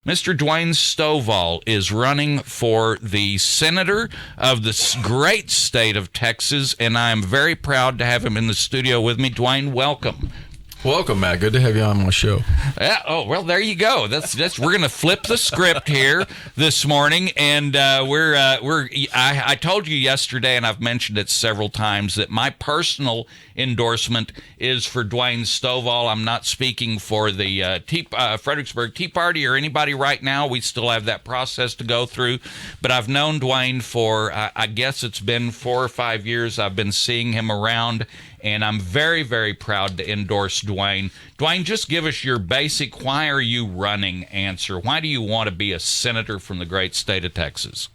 Mr. Dwayne Stovall is running for the senator of the great state of Texas, and I am very proud to have him in the studio with me. Dwayne, welcome. Welcome, Matt. Good to have you on my show. Oh, well, there you go. That's we're going to flip the script here this morning, and I told you yesterday, and I've mentioned it several times, that my personal endorsement is for Dwayne Stovall. I'm not speaking for the Fredericksburg Tea Party or anybody right now. We still have that process to go through, but I've known Dwayne for I guess it's been 4 or 5 years. I've been seeing him around, and I'm very, very proud to endorse Dwayne. Dwayne, just give us your basic "why are you running" answer. Why do you want to be a senator from the great state of Texas?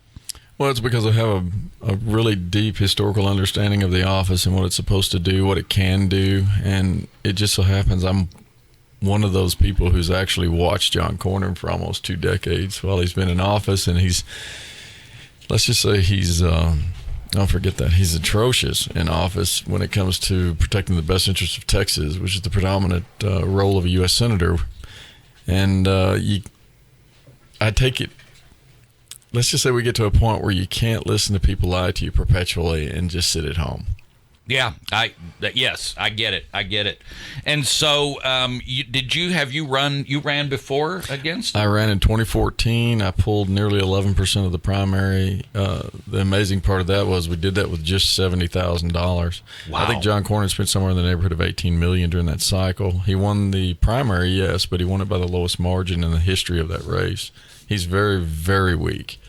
Well, it's because I have a really deep historical understanding of the office and what it's supposed to do, what it can do, and it just so happens I'm one of those people who's actually watched John Cornyn for almost 2 decades while he's been in office, and let's just say don't forget that he's atrocious in office when it comes to protecting the best interests of Texas, which is the predominant role of a U.S. senator. And I take it, let's just say we get to a point where you can't listen to people lie to you perpetually and just sit at home. Yeah, yes, I get it. And so, you ran before against? I ran in 2014. I pulled nearly 11% of the primary. The amazing part of that was we did that with just $70,000. Wow. I think John Cornyn spent somewhere in the neighborhood of $18 million during that cycle. He won the primary, yes, but he won it by the lowest margin in the history of that race. He's very, very weak.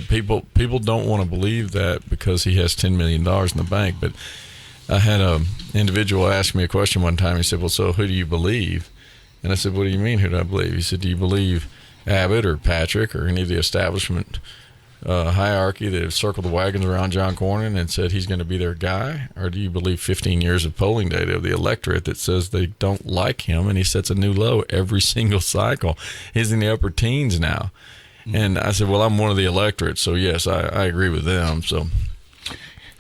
People don't want to believe that because he has $10 million in the bank, but I had an individual ask me a question one time. He said, well, so who do you believe? And I said, what do you mean, who do I believe? He said, do you believe Abbott or Patrick or any of the establishment hierarchy that have circled the wagons around John Cornyn and said he's going to be their guy? Or do you believe 15 years of polling data of the electorate that says they don't like him and he sets a new low every single cycle? He's in the upper teens now. And I said, well, I'm one of the electorate, so yes, I agree with them. So.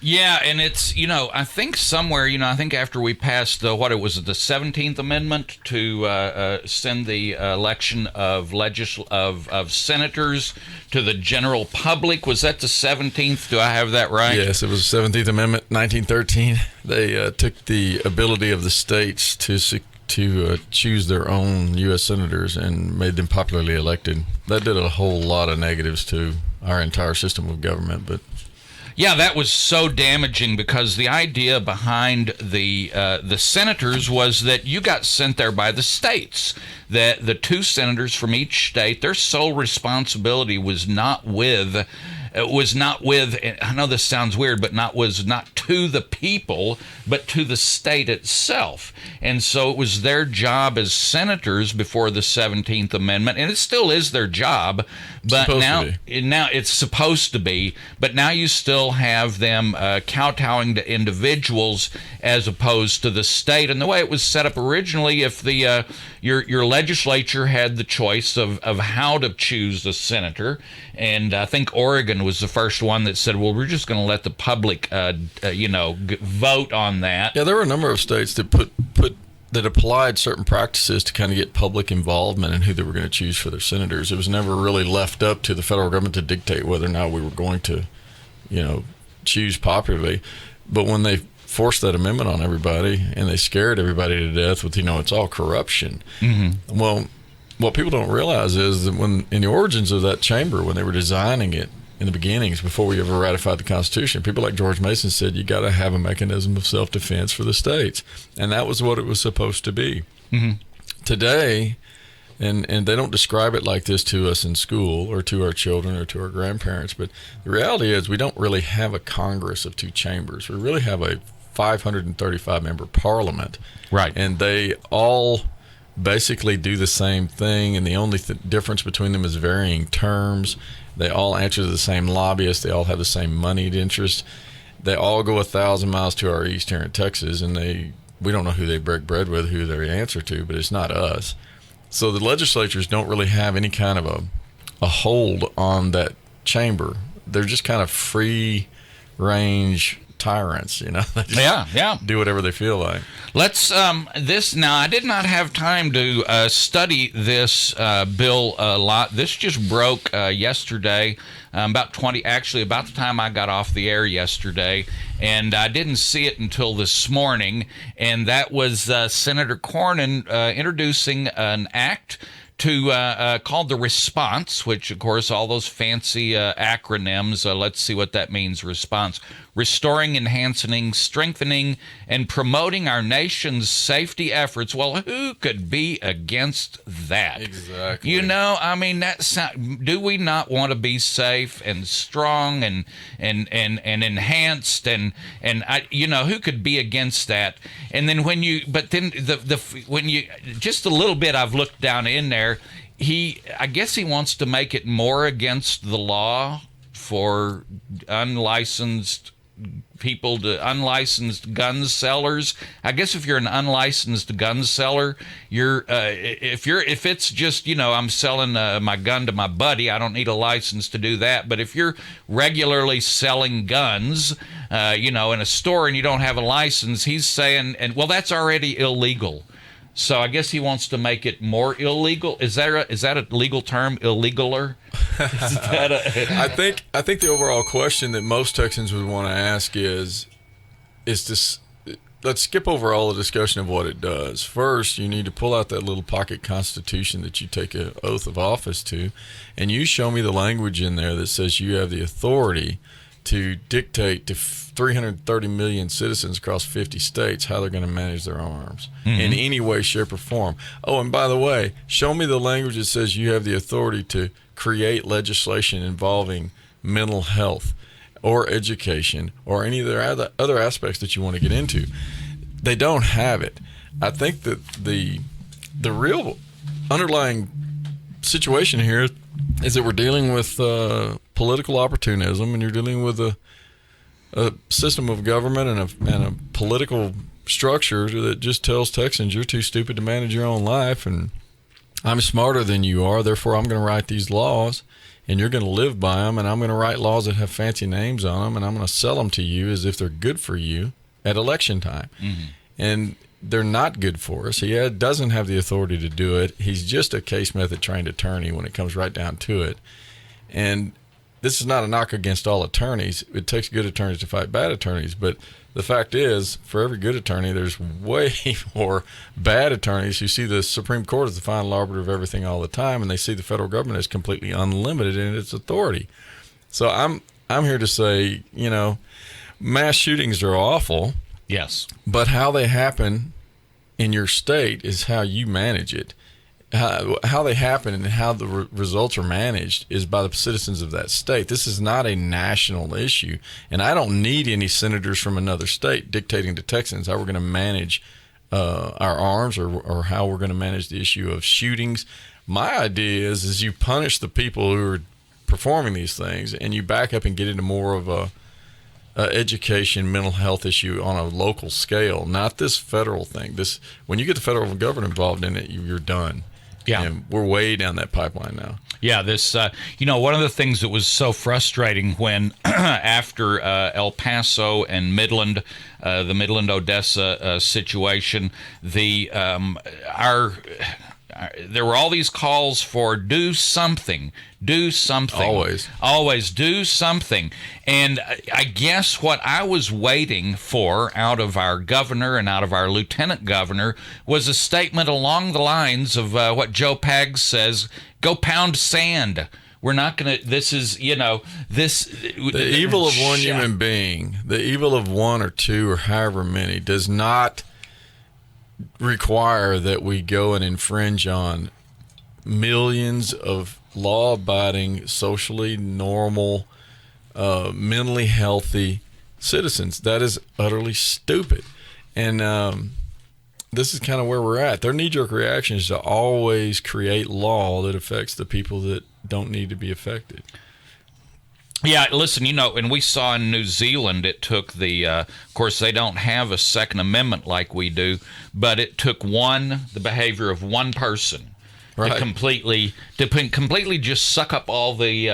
Yeah, and it's, I think somewhere, I think after we passed the 17th Amendment to send the election of senators to the general public. Was that the 17th? Do I have that right? Yes, it was the 17th Amendment, 1913. They took the ability of the states to choose their own U.S. senators and made them popularly elected. That did a whole lot of negatives to our entire system of government, but. Yeah, that was so damaging because the idea behind the senators was that you got sent there by the states. That the 2 senators from each state, their sole responsibility was not with. I know this sounds weird, but was not to the people, but to the state itself. And so it was their job as senators before the 17th Amendment, and it still is their job. But now it's supposed to be. But now you still have them kowtowing to individuals as opposed to the state. And the way it was set up originally, if your legislature had the choice of how to choose the senator, and I think Oregon was the first one that said, well, we're just going to let the public, vote on that. Yeah, there were a number of states that that applied certain practices to kind of get public involvement in who they were going to choose for their senators. It was never really left up to the federal government to dictate whether or not we were going to, choose popularly. But when they forced that amendment on everybody and they scared everybody to death with, it's all corruption. Mm-hmm. Well, what people don't realize is that when in the origins of that chamber, when they were designing it in the beginnings, before we ever ratified the Constitution, people like George Mason said, you got to have a mechanism of self-defense for the states. And that was what it was supposed to be. Mm-hmm. Today, and they don't describe it like this to us in school or to our children or to our grandparents, but the reality is we don't really have a Congress of 2 chambers. We really have a 535-member parliament. Right. And they all basically do the same thing, and the only difference between them is varying terms. They all answer to the same lobbyists. They all have the same moneyed interest. They all go 1,000 miles to our east here in Texas, and we don't know who they break bread with, who they answer to, but it's not us. So the legislatures don't really have any kind of a hold on that chamber. They're just kind of free range tyrants, They just Yeah. do whatever they feel like. Let's now I did not have time to study this bill a lot. This just broke yesterday, about the time I got off the air yesterday, and I didn't see it until this morning. And that was Senator Cornyn introducing an act to called the response, which of course all those fancy acronyms. Let's see what that means. Response: restoring, enhancing, strengthening, and promoting our nation's safety efforts. Well, who could be against that? Exactly. I mean, do we not want to be safe and strong and enhanced who could be against that? And then when you just a little bit, I've looked down in there. I guess he wants to make it more against the law for unlicensed gun sellers. I guess if you're an unlicensed gun seller, if it's just I'm selling my gun to my buddy, I don't need a license to do that. But if you're regularly selling guns, in a store and you don't have a license, he's saying, that's already illegal. So I guess he wants to make it more illegal. Is that a legal term? Illegaler? I think the overall question that most Texans would want to ask is this. Let's skip over all the discussion of what it does. First, you need to pull out that little pocket constitution that you take an oath of office to, and you show me the language in there that says you have the authority to dictate to 330 million citizens across 50 states how they're going to manage their arms in any way, shape, or form. Oh, and by the way, show me the language that says you have the authority to create legislation involving mental health or education or any of the other aspects that you want to get into. They don't have it. I think that the real underlying situation here is that we're dealing with political opportunism, and you're dealing with a system of government and a political structure that just tells Texans you're too stupid to manage your own life, and I'm smarter than you are, therefore I'm going to write these laws, and you're going to live by them, and I'm going to write laws that have fancy names on them, and I'm going to sell them to you as if they're good for you at election time. And they're not good for us. He doesn't have the authority to do it. He's just a case method trained attorney when it comes right down to it. And this is not a knock against all attorneys. It takes good attorneys to fight bad attorneys. But the fact is, for every good attorney, there's way more bad attorneys who see the Supreme Court as the final arbiter of everything all the time, and they see the federal government as completely unlimited in its authority. So I'm here to say, mass shootings are awful. Yes. But how they happen in your state is how you manage it. How they happen and how the results are managed is by the citizens of that state. This is not a national issue, and I don't need any senators from another state dictating to Texans how we're going to manage our arms or how we're going to manage the issue of shootings. My idea is you punish the people who are performing these things, and you back up and get into more of a education, mental health issue on a local scale, not this federal thing. When you get the federal government involved in it, you're done. Yeah. And we're way down that pipeline now. Yeah, one of the things that was so frustrating when after El Paso and Midland, the Midland-Odessa situation, there were all these calls for do something. Always do something. And I guess what I was waiting for out of our governor and out of our lieutenant governor was a statement along the lines of what Joe Pags says, go pound sand. We're not going to, this is, the evil of one human being, the evil of one or two or however many does not require that we go and infringe on millions of law-abiding, socially normal, mentally healthy citizens. That is utterly stupid. And this is kind of where we're at. Their knee-jerk reaction is to always create law that affects the people that don't need to be affected. Yeah, listen, and we saw in New Zealand, it took of course, they don't have a Second Amendment like we do, but it took the behavior of one person Right. completely just suck up all the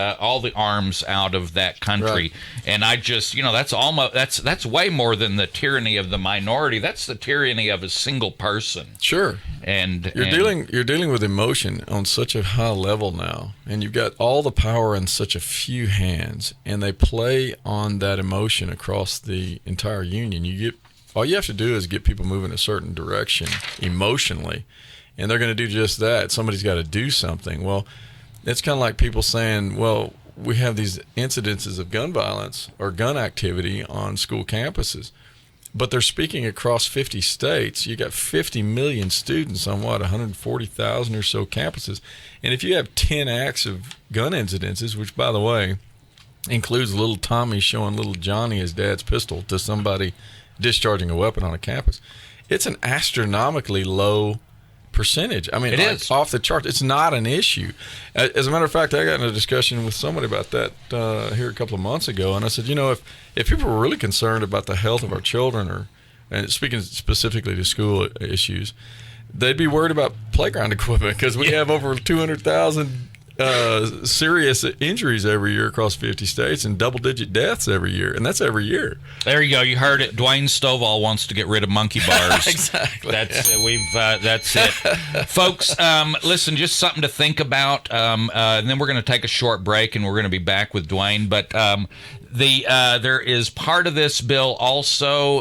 arms out of that country. Right. And I just, that's way more than the tyranny of the minority. That's the tyranny of a single person. Sure. And you're dealing with emotion on such a high level now, and you've got all the power in such a few hands, and they play on that emotion across the entire union. All you have to do is get people moving a certain direction emotionally, and they're going to do just that. Somebody's got to do something. Well, it's kind of like people saying, well, we have these incidences of gun violence or gun activity on school campuses, but they're speaking across 50 states. You got 50 million students on 140,000 or so campuses. And if you have 10 acts of gun incidences, which, by the way, includes little Tommy showing little Johnny his dad's pistol to somebody discharging a weapon on a campus, it's an astronomically low percentage. I mean, it is off the charts. It's not an issue. As a matter of fact, I got in a discussion with somebody about that here a couple of months ago, and I said, if people were really concerned about the health of our children, and speaking specifically to school issues, they'd be worried about playground equipment, because we have over 200,000 serious injuries every year across 50 states and double-digit deaths every year, and that's every year. There you go. You heard it. Dwayne Stovall wants to get rid of monkey bars. Exactly. That's it, folks. Listen, just something to think about. And then we're going to take a short break, and we're going to be back with Dwayne. But there is part of this bill also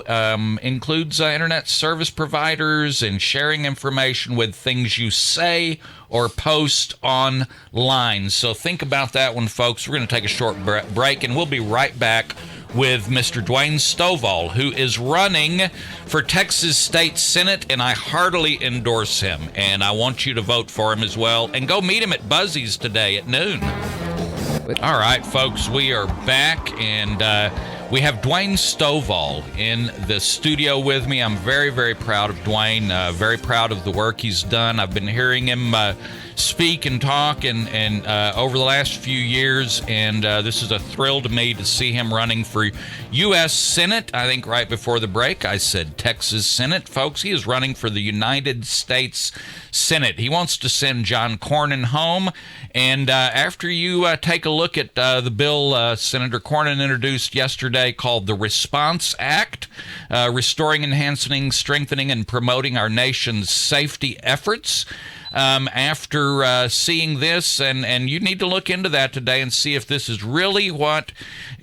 includes internet service providers and sharing information with things you say or post online. So think about that one, folks. We're going to take a short break, and we'll be right back with Mr. Dwayne Stovall, who is running for Texas State Senate, and I heartily endorse him. And I want you to vote for him as well. And go meet him at Buzzy's today at noon. All right, folks, we are back, and we have Dwayne Stovall in the studio with me. I'm very, very proud of Dwayne, very proud of the work he's done. I've been hearing him speak and talk and over the last few years, and this is a thrill to me to see him running for U.S. Senate. I think right before the break I said Texas Senate. Folks, he is running for the United States Senate. He wants to send John Cornyn home, and after you take a look at the bill Senator Cornyn introduced yesterday called the Response Act, restoring, enhancing, strengthening, and promoting our nation's safety efforts. After seeing this, and you need to look into that today and see if this is really what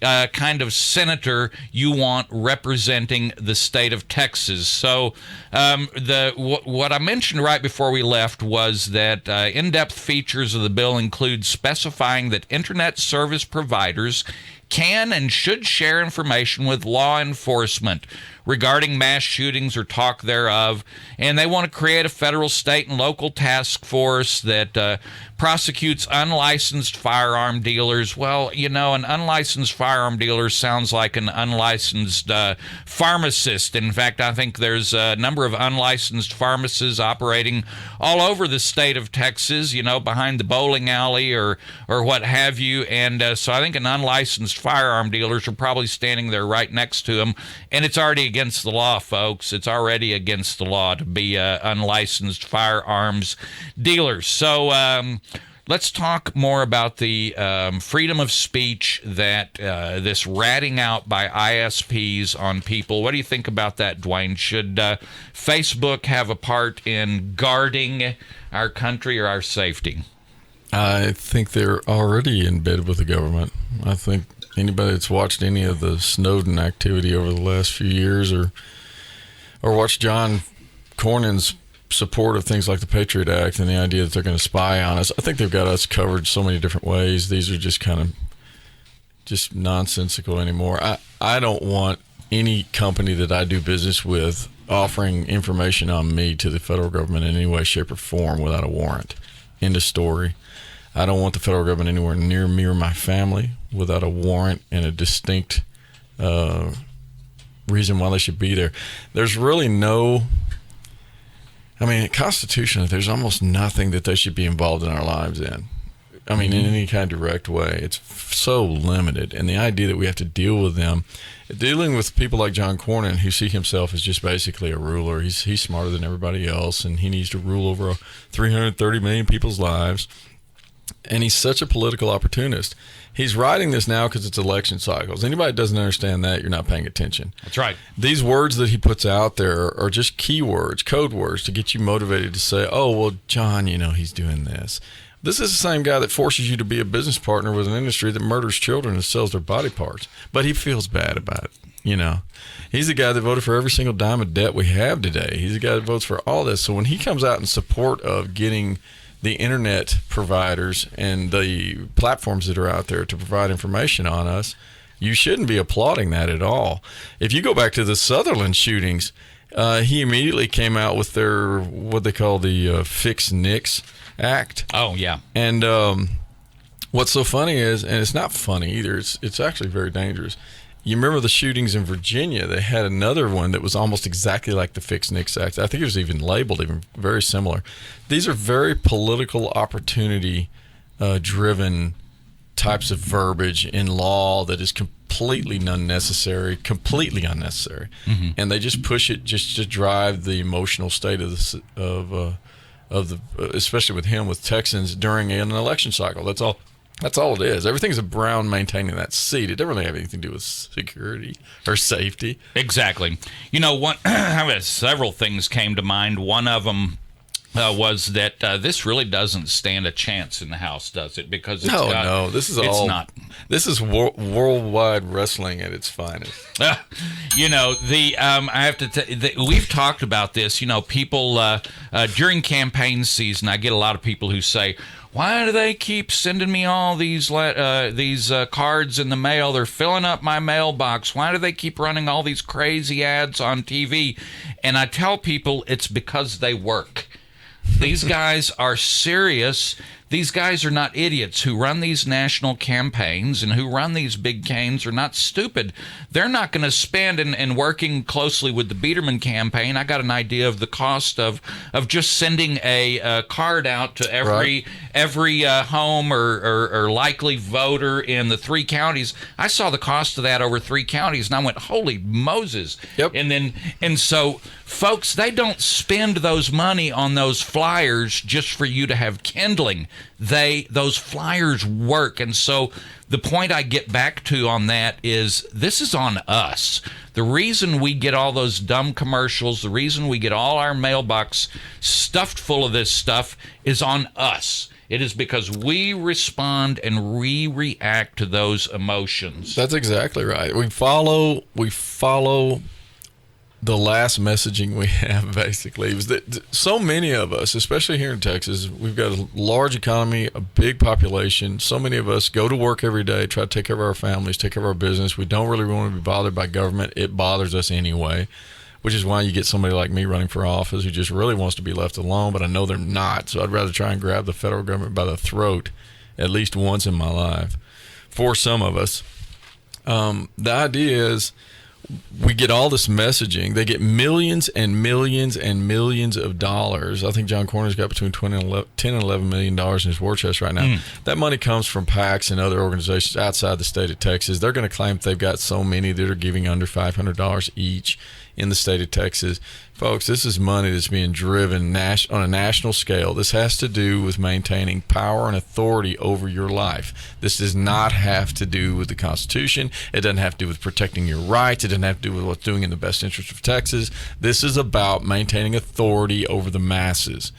kind of senator you want representing the state of Texas. So what I mentioned right before we left was that in-depth features of the bill include specifying that internet service providers can and should share information with law enforcement regarding mass shootings or talk thereof, and they want to create a federal, state, and local task force that prosecutes unlicensed firearm dealers. Well, an unlicensed firearm dealer sounds like an unlicensed pharmacist. In fact, I think there's a number of unlicensed pharmacists operating all over the state of Texas, behind the bowling alley or what have you, and so I think an unlicensed firearm dealers are probably standing there right next to them, and it's already against the law, folks. It's already against the law to be unlicensed firearms dealers. So let's talk more about the freedom of speech that this ratting out by ISPs on people. What do you think about that, Dwayne? Should Facebook have a part in guarding our country or our safety? I think they're already in bed with the government. I think anybody that's watched any of the Snowden activity over the last few years or watched John Cornyn's support of things like the Patriot Act and the idea that they're going to spy on us, I think they've got us covered so many different ways. These are just kind of just nonsensical anymore. I don't want any company that I do business with offering information on me to the federal government in any way, shape, or form without a warrant. End of story. I don't want the federal government anywhere near me or my family without a warrant and a distinct reason why they should be there. There's really constitutionally, there's almost nothing that they should be involved in our lives in. I mean, in any kind of direct way. It's so limited. And the idea that we have to deal with them, dealing with people like John Cornyn, who see himself as just basically a ruler. He's smarter than everybody else, and he needs to rule over 330 million people's lives. And he's such a political opportunist. He's writing this now because it's election cycles. Anybody that doesn't understand that, you're not paying attention. That's right. These words that he puts out there are just keywords, code words to get you motivated to say, oh, well, John, he's doing this. This is the same guy that forces you to be a business partner with an industry that murders children and sells their body parts. But he feels bad about it, He's the guy that voted for every single dime of debt we have today. He's the guy that votes for all this. So when he comes out in support of getting the internet providers and the platforms that are out there to provide information on us, you shouldn't be applauding that at all. If you go back to the Sutherland shootings, he immediately came out with their, what they call the Fix Nix Act. Oh, yeah. And what's so funny is, and it's not funny either, it's actually very dangerous. You remember the shootings in Virginia? They had another one that was almost exactly like the Fix Nix Act. I think it was even labeled even very similar. These are very political opportunity driven types of verbiage in law that is completely unnecessary. Mm-hmm. And they just push it just to drive the emotional state of the especially with him, with Texans during an election cycle. That's all it is. Everything's a Brown maintaining that seat. It doesn't really have anything to do with security or safety. Exactly. Several things came to mind. One of them was that this really doesn't stand a chance in the House, does it? Because it's This is worldwide wrestling at its finest. I have to we've talked about this. People during campaign season, I get a lot of people who say, why do they keep sending me all these cards in the mail? They're filling up my mailbox. Why do they keep running all these crazy ads on TV? And I tell people it's because they work. These guys are serious. These guys are not idiots who run these national campaigns and who run these big campaigns are not stupid. They're not going to spend, and working closely with the Biedermann campaign, I got an idea of the cost of just sending a card out to every home or likely voter in the 3 counties. I saw the cost of that over 3 counties, and I went, holy Moses. Yep. And so, folks, they don't spend those money on those flyers just for you to have kindling. Those flyers work. And so the point I get back to on that is this is on us. The reason we get all those dumb commercials, the reason we get all our mailbox stuffed full of this stuff is on us. It is because we respond and we react to those emotions. That's exactly right. We follow the last messaging we have, basically. Is that so many of us, especially here in Texas, we've got a large economy, a big population. So many of us go to work every day, try to take care of our families, take care of our business. We don't really want to be bothered by government. It bothers us anyway, which is why you get somebody like me running for office who just really wants to be left alone, but I know they're not. So I'd rather try and grab the federal government by the throat at least once in my life. For some of us, the idea is, we get all this messaging. They get millions and millions and millions of dollars. I think John Cornyn's got between $10 and $11 million in his war chest right now. That money comes from PACs and other organizations outside the state of Texas. They're going to claim that they've got so many that are giving under $500 each in the state of Texas. Folks, this is money that's being driven on a national scale. This has to do with maintaining power and authority over your life. This does not have to do with the Constitution. It doesn't have to do with protecting your rights. It doesn't have to do with what's doing in the best interest of Texas. This is about maintaining authority over the masses.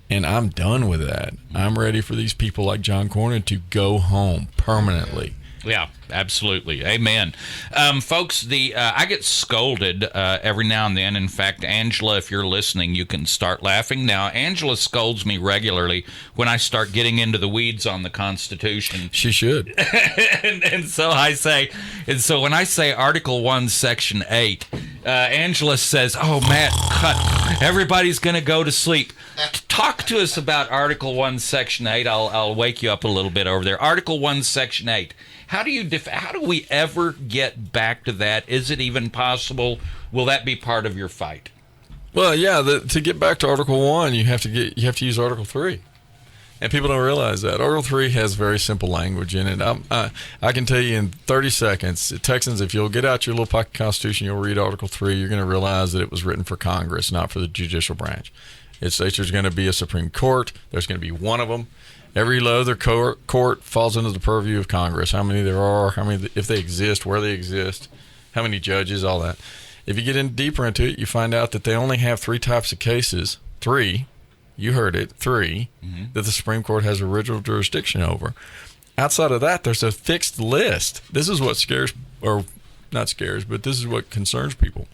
And I'm done with that. I'm ready for these people like John Cornyn to go home permanently. Yeah, absolutely. Amen. Folks, I get scolded every now and then. In fact, Angela, if you're listening, you can start laughing. Now, Angela scolds me regularly when I start getting into the weeds on the Constitution. She should. and so when I say Article 1, Section 8, Angela says, oh, Matt, cut. Everybody's going to go to sleep. Talk to us about Article 1, Section 8. I'll wake you up a little bit over there. Article 1, Section 8. How do we ever get back to that? Is it even possible? Will that be part of your fight? Well, yeah. To get back to Article 1, you have to use Article 3. And people don't realize that. Article 3 has very simple language in it. I can tell you in 30 seconds, Texans, if you'll get out your little pocket constitution, you'll read Article 3, you're going to realize that it was written for Congress, not for the judicial branch. It states there's going to be a Supreme Court. There's going to be one of them. Every other court falls under the purview of Congress. How many there are, how many, if they exist, where they exist, how many judges, all that. If you get in deeper into it, you find out that they only have 3 types of cases. 3. You heard it, 3, that the Supreme Court has original jurisdiction over. Outside of that, there's a fixed list. This is what scares, or not scares, but this is what concerns people.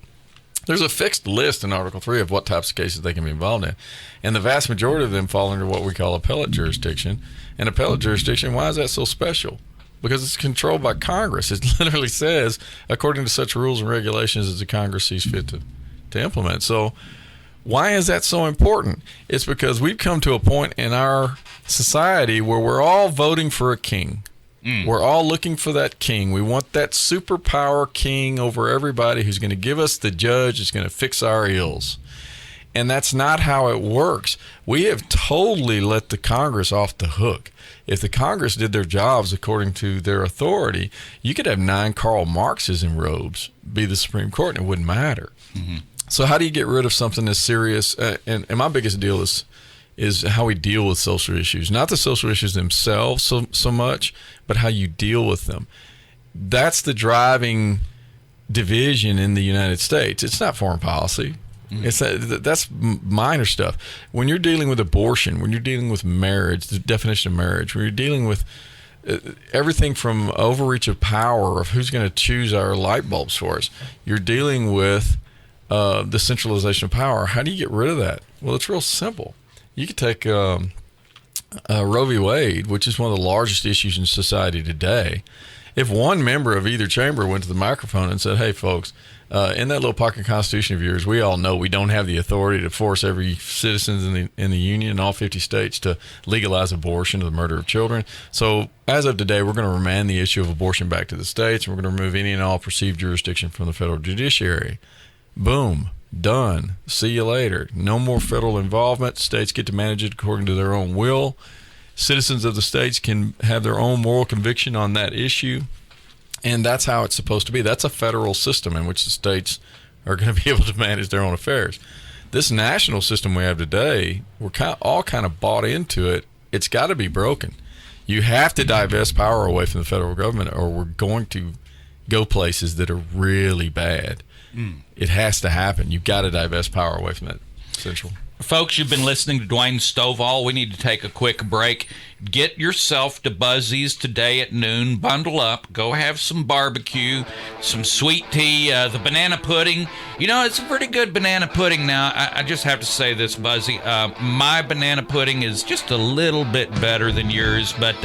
There's a fixed list in Article 3 of what types of cases they can be involved in. And the vast majority of them fall under what we call appellate jurisdiction. And appellate jurisdiction, why is that so special? Because it's controlled by Congress. It literally says, according to such rules and regulations as the Congress sees fit to implement. So why is that so important? It's because we've come to a point in our society where we're all voting for a king. We're all looking for that king. We want that superpower king over everybody who's going to give us the judge, who's going to fix our ills. And that's not how it works. We have totally let the Congress off the hook. If the Congress did their jobs according to their authority, you could have 9 Karl Marxes in robes be the Supreme Court and it wouldn't matter. So how do you get rid of something as serious? And my biggest deal is how we deal with social issues. Not the social issues themselves so much, but how you deal with them. That's the driving division in the United States. It's not foreign policy. That's minor stuff. When you're dealing with abortion, when you're dealing with marriage, the definition of marriage, when you're dealing with everything from overreach of power of who's going to choose our light bulbs for us, you're dealing with the centralization of power. How do you get rid of that? Well, it's real simple. You could take Roe v. Wade, which is one of the largest issues in society today. If one member of either chamber went to the microphone and said, hey, folks, in that little pocket constitution of yours, we all know we don't have the authority to force every citizen in the union in all 50 states to legalize abortion or the murder of children. So as of today, we're going to remand the issue of abortion back to the states, and we're going to remove any and all perceived jurisdiction from the federal judiciary. Boom. Done. See you later. No more federal involvement. States get to manage it according to their own will. Citizens of the states can have their own moral conviction on that issue. And that's how it's supposed to be. That's a federal system in which the states are going to be able to manage their own affairs. This national system we have today, we're all kind of bought into it. It's got to be broken. You have to divest power away from the federal government, or we're going to go places that are really bad. It has to happen. You've got to divest power away from that central. Folks, you've been listening to Dwayne Stovall. We need to take a quick break. Get yourself to Buzzy's today at noon. Bundle up. Go have some barbecue, some sweet tea, the banana pudding. You know, it's a pretty good banana pudding now. I just have to say this, Buzzy. My banana pudding is just a little bit better than yours, but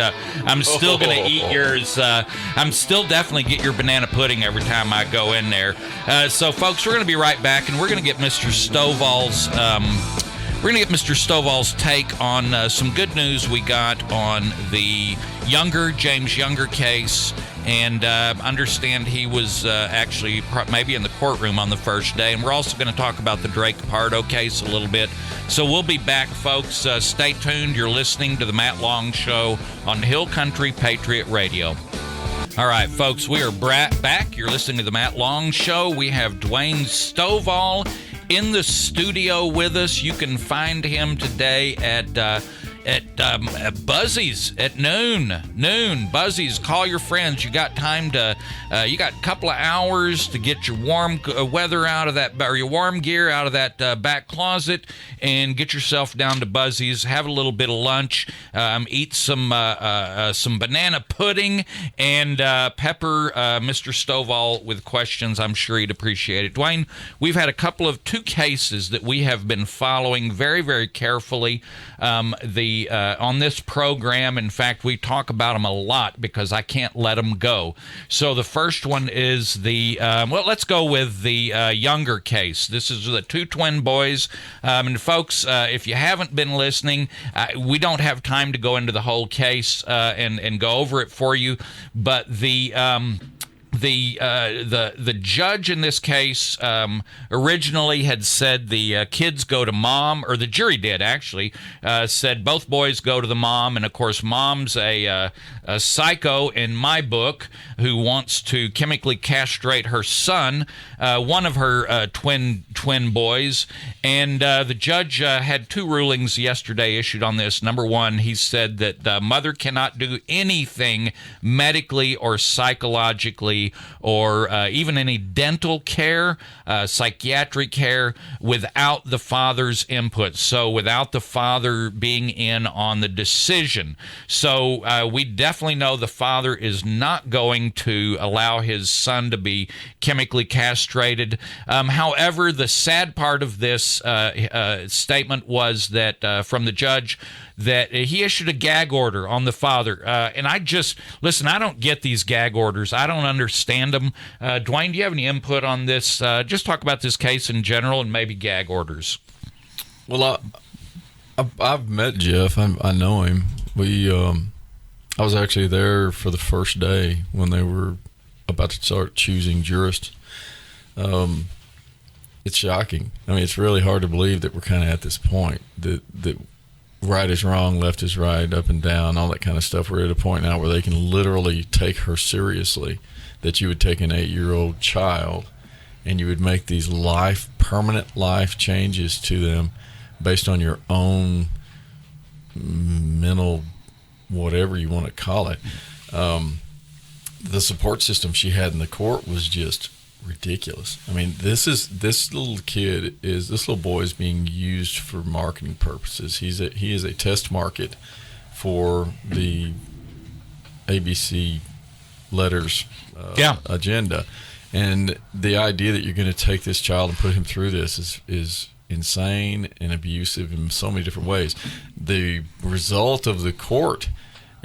I'm still going to eat yours. I'm still definitely get your banana pudding every time I go in there. So, folks, we're going to be right back, and we're going to get Mr. Stovall's... We're going to get Mr. Stovall's take on some good news we got on the James Younger case, and understand he was actually maybe in the courtroom on the first day. And we're also going to talk about the Drake Pardo case a little bit. So we'll be back, folks. Stay tuned. You're listening to the Matt Long Show on Hill Country Patriot Radio. All right, folks, we are back. You're listening to the Matt Long Show. We have Dwayne Stovall in the studio with us. You can find him today at Buzzy's at noon. Buzzy's, call your friends. You got time to, you got a couple of hours to get your warm weather out of that, or your warm gear out of that back closet, and get yourself down to Buzzy's. Have a little bit of lunch, eat some banana pudding, and pepper Mr. Stovall with questions. I'm sure he'd appreciate it. Dwayne, we've had two cases that we have been following very, very carefully. On this program. In fact, we talk about them a lot because I can't let them go. So the first one is let's go with the Younger case. This is the 2 twin boys. And folks, if you haven't been listening, we don't have time to go into the whole case and go over it for you. But the the judge in this case originally had said the kids go to mom, or the jury did actually, said both boys go to the mom, and of course mom's a psycho in my book who wants to chemically castrate her son, one of her twin boys, and the judge had two rulings yesterday issued on this. Number one, he said that the mother cannot do anything medically or psychologically or even any dental care, psychiatric care, without the father's input. So without the father being in on the decision. So we definitely know the father is not going to allow his son to be chemically castrated. However, the sad part of this statement was that from the judge, that he issued a gag order on the father. And I don't get these gag orders. I don't understand them. Dwayne, do you have any input on this? Just talk about this case in general and maybe gag orders. Well, I've met Jeff. I know him. I was actually there for the first day when they were about to start choosing jurists. It's shocking. I mean, it's really hard to believe that we're kind of at this point, that right is wrong, left is right, up and down, all that kind of stuff. We're at a point now where they can literally take her seriously, that you would take an 8-year-old child and you would make these permanent life changes to them based on your own mental, whatever you want to call it. The support system she had in the court was just ridiculous. I mean, this little boy is being used for marketing purposes. He is a test market for the ABC letters agenda, and the idea that you're going to take this child and put him through this is insane and abusive in so many different ways. The result of the court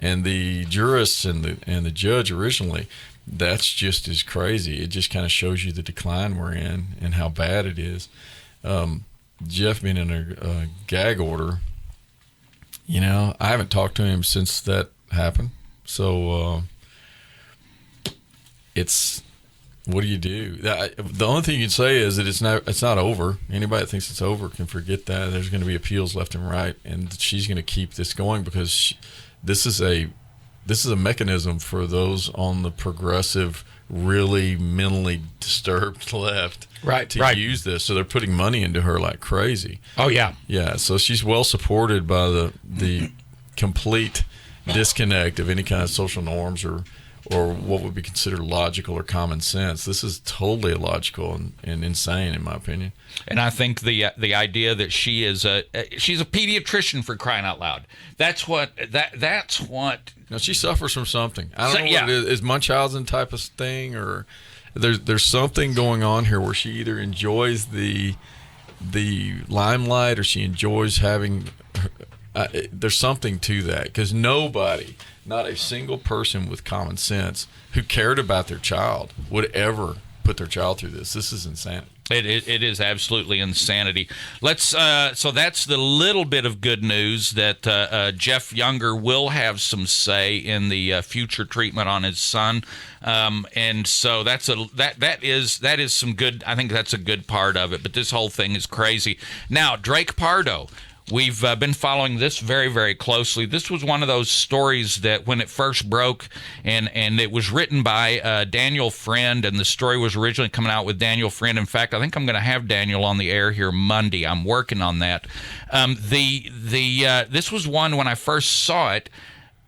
and the jurists and the judge originally, that's just as crazy. It just kind of shows you the decline we're in and how bad it is. Jeff being in a gag order, I haven't talked to him since that happened. So what do you do? The only thing you can say is that it's not over. Anybody that thinks it's over can forget that. There's going to be appeals left and right, and she's going to keep this going because this is a mechanism for those on the progressive, really mentally disturbed left to use this. So they're putting money into her like crazy. Oh, yeah. Yeah, so she's well supported by the complete disconnect of any kind of social norms or what would be considered logical or common sense. This is totally illogical and insane, in my opinion. And I think the idea that she's a pediatrician, for crying out loud. That's what. Now, she suffers from something. I don't know what it is. Is Munchausen type of thing, or there's something going on here where she either enjoys the limelight or she enjoys having. There's something to that, because nobody, not a single person with common sense who cared about their child would ever put their child through this. This is insanity. It is absolutely insanity. So that's the little bit of good news that Jeff Younger will have some say in the future treatment on his son, and so that is some good. I think that's a good part of it. But this whole thing is crazy. Now, Drake Pardo. We've been following this very, very closely. This was one of those stories that when it first broke, and it was written by Daniel Friend, and the story was originally coming out with Daniel Friend. In fact, I think I'm going to have Daniel on the air here Monday. I'm working on that. This was one, when I first saw it,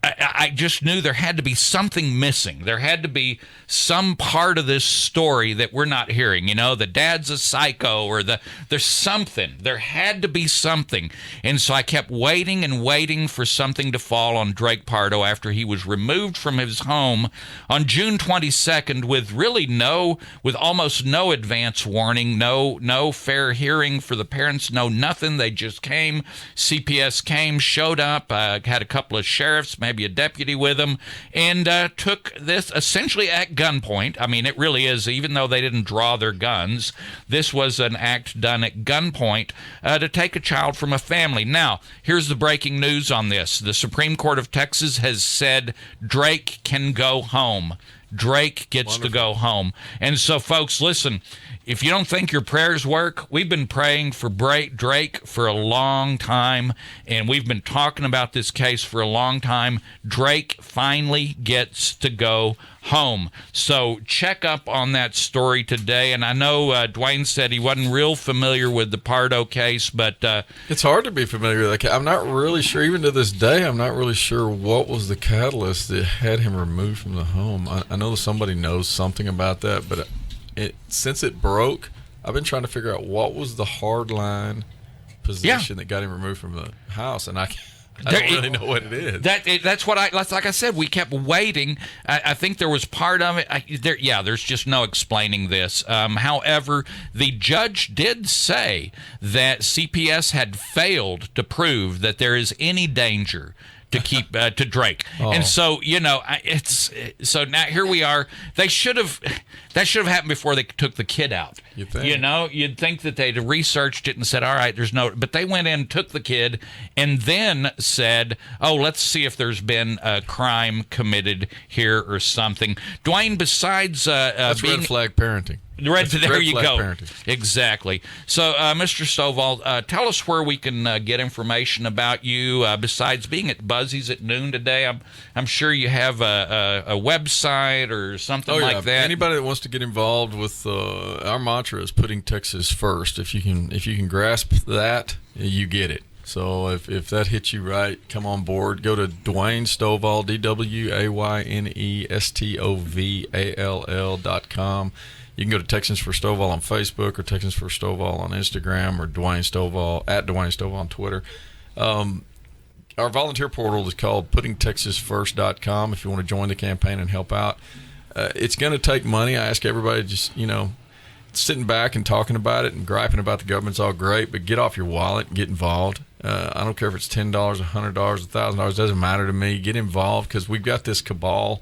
I just knew there had to be something missing. There had to be some part of this story that we're not hearing. The dad's a psycho, or there's something. There had to be something. And so I kept waiting and waiting for something to fall on Drake Pardo after he was removed from his home on June 22nd with almost no advance warning, no fair hearing for the parents, no nothing. They just came. CPS came, showed up, had a couple of sheriffs, maybe a deputy with them, and took this essentially at gunpoint. I mean, it really is, even though they didn't draw their guns, this was an act done at gunpoint to take a child from a family. Now, here's the breaking news on this. The Supreme Court of Texas has said Drake can go home. Drake gets to go home. And so, folks, listen, if you don't think your prayers work, we've been praying for Drake for a long time, and we've been talking about this case for a long time. Drake finally gets to go home. So check up on that story today. And I know Dwayne said he wasn't real familiar with the Pardo case, but it's hard to be familiar with that case. I'm not really sure, even to this day, I'm not really sure what was the catalyst that had him removed from the home. I know somebody knows something about that, but since it broke, I've been trying to figure out what was the hardline position that got him removed from the house, and I don't really know what it is. That's like I said, we kept waiting. I think there was part of it. There's just no explaining this. However, the judge did say that CPS had failed to prove that there is any danger to keep to Drake. And so, so now here we are. That should have happened before they took the kid out. You'd think. You'd think that they'd researched it and said, all right, there's no, but they went in, took the kid, and then said, oh, let's see if there's been a crime committed here or something. Dwayne, besides that's being red flag parenting. There you go. Parenting. Exactly. So, Mr. Stovall, tell us where we can get information about you. Besides being at Buzzy's at noon today, I'm sure you have a website or something like that. Anybody that wants to get involved with our mantra is putting Texas first. If you can grasp that, you get it. So if that hits you right, come on board. Go to Dwayne Stovall, DWayneStovall.com. You can go to Texans for Stovall on Facebook or Texans for Stovall on Instagram or Dwayne Stovall at Dwayne Stovall on Twitter. Our volunteer portal is called PuttingTexasFirst.com if you want to join the campaign and help out. It's going to take money. I ask everybody just, sitting back and talking about it and griping about the government's all great, but get off your wallet and get involved. I don't care if it's $10, $100, $1,000. It doesn't matter to me. Get involved because we've got this cabal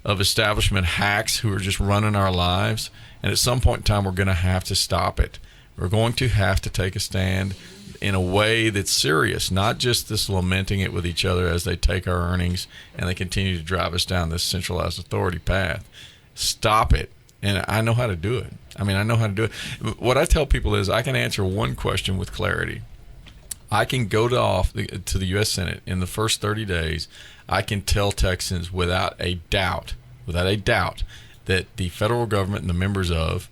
of establishment hacks who are just running our lives. And at some point in time, we're going to have to stop it. We're going to have to take a stand in a way that's serious, not just this lamenting it with each other as they take our earnings and they continue to drive us down this centralized authority path. Stop it. And I know how to do it. I know how to do it. What I tell people is I can answer one question with clarity. I can go to the U.S. Senate in the first 30 days. I can tell Texans without a doubt, that the federal government and the members of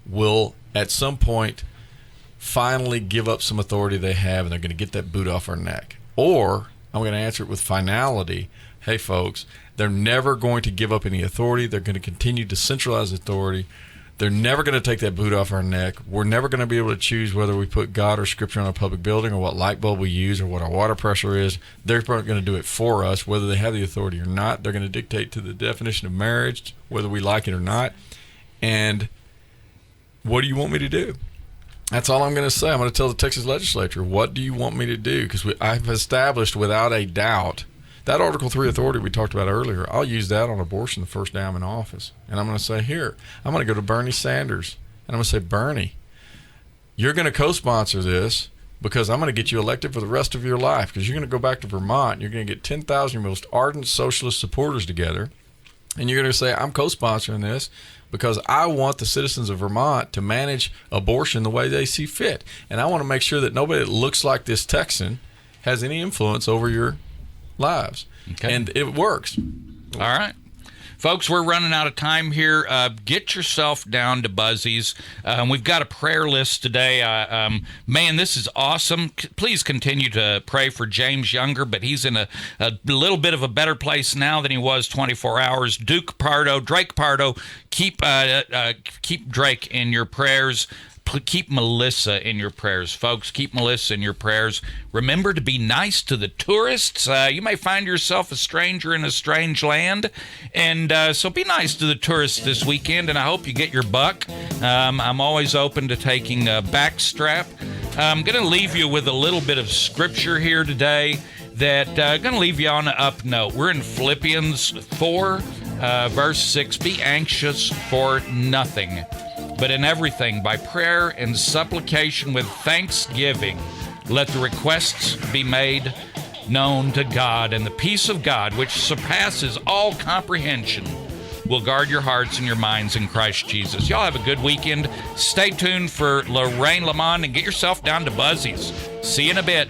will at some point finally give up some authority they have, and they're going to get that boot off our neck. Or I'm going to answer it with finality. Hey, folks, they're never going to give up any authority. They're going to continue to centralize authority. They're never going to take that boot off our neck. We're never going to be able to choose whether we put God or Scripture on a public building or what light bulb we use or what our water pressure is. They're going to do it for us, whether they have the authority or not. They're going to dictate to the definition of marriage, whether we like it or not. And what do you want me to do? That's all I'm going to say. I'm going to tell the Texas legislature, what do you want me to do? Because I've established without a doubt that Article 3 authority we talked about earlier. I'll use that on abortion the first day I'm in office. And I'm going to say, here, I'm going to go to Bernie Sanders. And I'm going to say, Bernie, you're going to co-sponsor this because I'm going to get you elected for the rest of your life because you're going to go back to Vermont. You're going to get 10,000 of your most ardent socialist supporters together. And you're going to say, I'm co-sponsoring this because I want the citizens of Vermont to manage abortion the way they see fit. And I want to make sure that nobody that looks like this Texan has any influence over your lives. Okay. And it works. All right. Folks, we're running out of time here. Get yourself down to Buzzy's. We've got a prayer list today. Man, this is awesome. Please continue to pray for James Younger, but he's in a little bit of a better place now than he was 24 hours. Drake Pardo, keep Drake in your prayers. Keep Melissa in your prayers, folks. Keep Melissa in your prayers. Remember to be nice to the tourists. You may find yourself a stranger in a strange land, and so be nice to the tourists this weekend, and I hope you get your buck. I'm always open to taking a backstrap. I'm going to leave you with a little bit of scripture here today that going to leave you on an up note. We're in Philippians 4, verse 6. Be anxious for nothing, but in everything, by prayer and supplication with thanksgiving, let the requests be made known to God, and the peace of God, which surpasses all comprehension, will guard your hearts and your minds in Christ Jesus. Y'all have a good weekend. Stay tuned for Lorraine Lamont and get yourself down to Buzzies. See you in a bit.